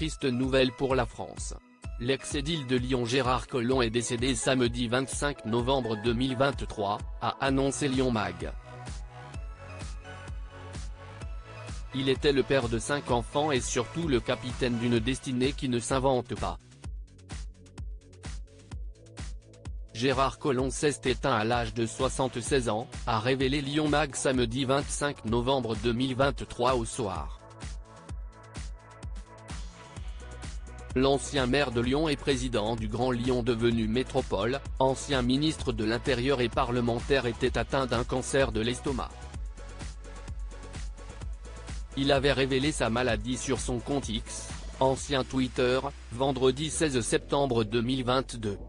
triste nouvelle pour la France. L'ex-édile de Lyon Gérard Collomb est décédé samedi 25 novembre 2023, a annoncé Lyon Mag. Il était le père de 5 enfants et surtout le capitaine d'une destinée qui ne s'invente pas. Gérard Collomb s'est éteint à l'âge de 76 ans, a révélé Lyon Mag samedi 25 novembre 2023 au soir. L'ancien maire de Lyon et président du Grand Lyon devenu métropole, ancien ministre de l'Intérieur et parlementaire était atteint d'un cancer de l'estomac. Il avait révélé sa maladie sur son compte X, ancien Twitter, vendredi 16 septembre 2022.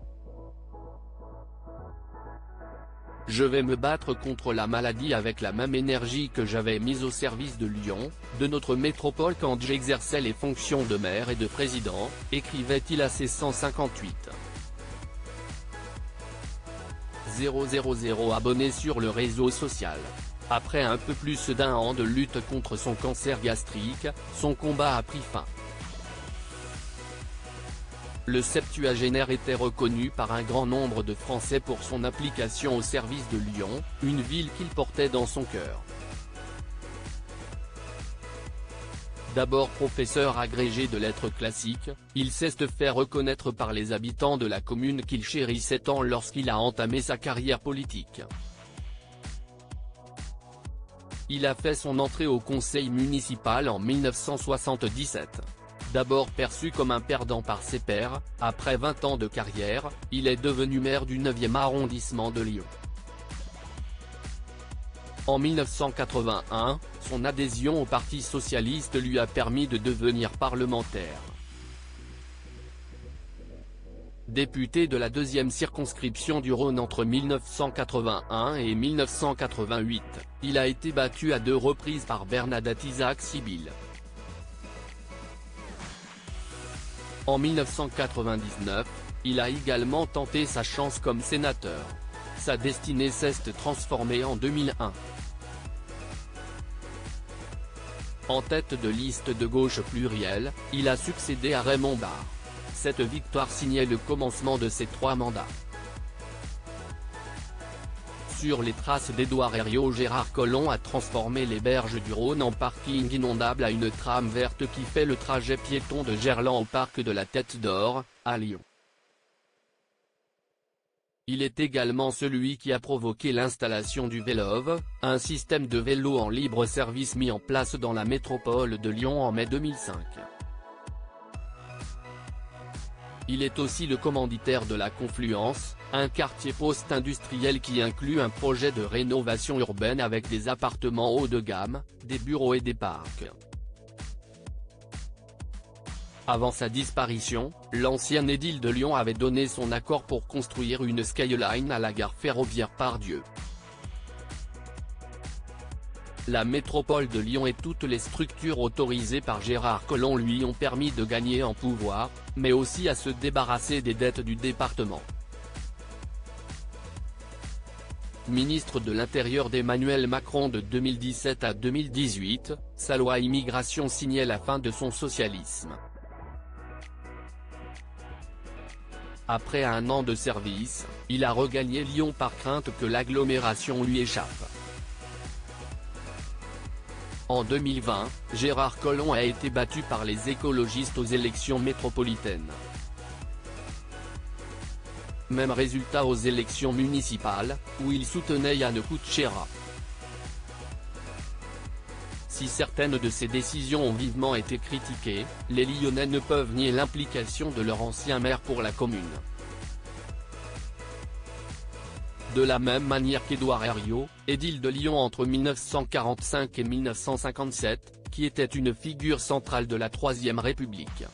Je vais me battre contre la maladie avec la même énergie que j'avais mise au service de Lyon, de notre métropole quand j'exerçais les fonctions de maire et de président, écrivait-il à ses 158 000 abonnés sur le réseau social. Après un peu plus d'1 an de lutte contre son cancer gastrique, son combat a pris fin. Le septuagénaire était reconnu par un grand nombre de Français pour son implication au service de Lyon, une ville qu'il portait dans son cœur. D'abord professeur agrégé de lettres classiques, il s'est fait reconnaître par les habitants de la commune qu'il chérissait tant lorsqu'il a entamé sa carrière politique. Il a fait son entrée au conseil municipal en 1977. D'abord perçu comme un perdant par ses pairs, après 20 ans de carrière, il est devenu maire du 9e arrondissement de Lyon. En 1981, son adhésion au Parti socialiste lui a permis de devenir parlementaire. Député de la 2e circonscription du Rhône entre 1981 et 1988, il a été battu à 2 reprises par Bernadette Isaac-Sibille. En 1999, il a également tenté sa chance comme sénateur. Sa destinée s'est transformée en 2001. En tête de liste de gauche plurielle, il a succédé à Raymond Barre. Cette victoire signait le commencement de ses 3 mandats. Sur les traces d'Édouard Herriot, Gérard Collomb a transformé les berges du Rhône en parking inondable à une trame verte qui fait le trajet piéton de Gerland au parc de la Tête d'Or, à Lyon. Il est également celui qui a provoqué l'installation du Vélove, un système de vélo en libre service mis en place dans la métropole de Lyon en mai 2005. Il est aussi le commanditaire de la Confluence, un quartier post-industriel qui inclut un projet de rénovation urbaine avec des appartements haut de gamme, des bureaux et des parcs. Avant sa disparition, l'ancien édile de Lyon avait donné son accord pour construire une skyline à la gare ferroviaire Pardieu. La métropole de Lyon et toutes les structures autorisées par Gérard Collomb lui ont permis de gagner en pouvoir, mais aussi à se débarrasser des dettes du département. Ministre de l'Intérieur d'Emmanuel Macron de 2017 à 2018, sa loi immigration signait la fin de son socialisme. Après 1 an de service, il a regagné Lyon par crainte que l'agglomération lui échappe. En 2020, Gérard Collomb a été battu par les écologistes aux élections métropolitaines. Même résultat aux élections municipales, où il soutenait Yann Koutchéra. Si certaines de ces décisions ont vivement été critiquées, les Lyonnais ne peuvent nier l'implication de leur ancien maire pour la commune. De la même manière qu'Édouard Herriot, édile de Lyon entre 1945 et 1957, qui était une figure centrale de la Troisième République.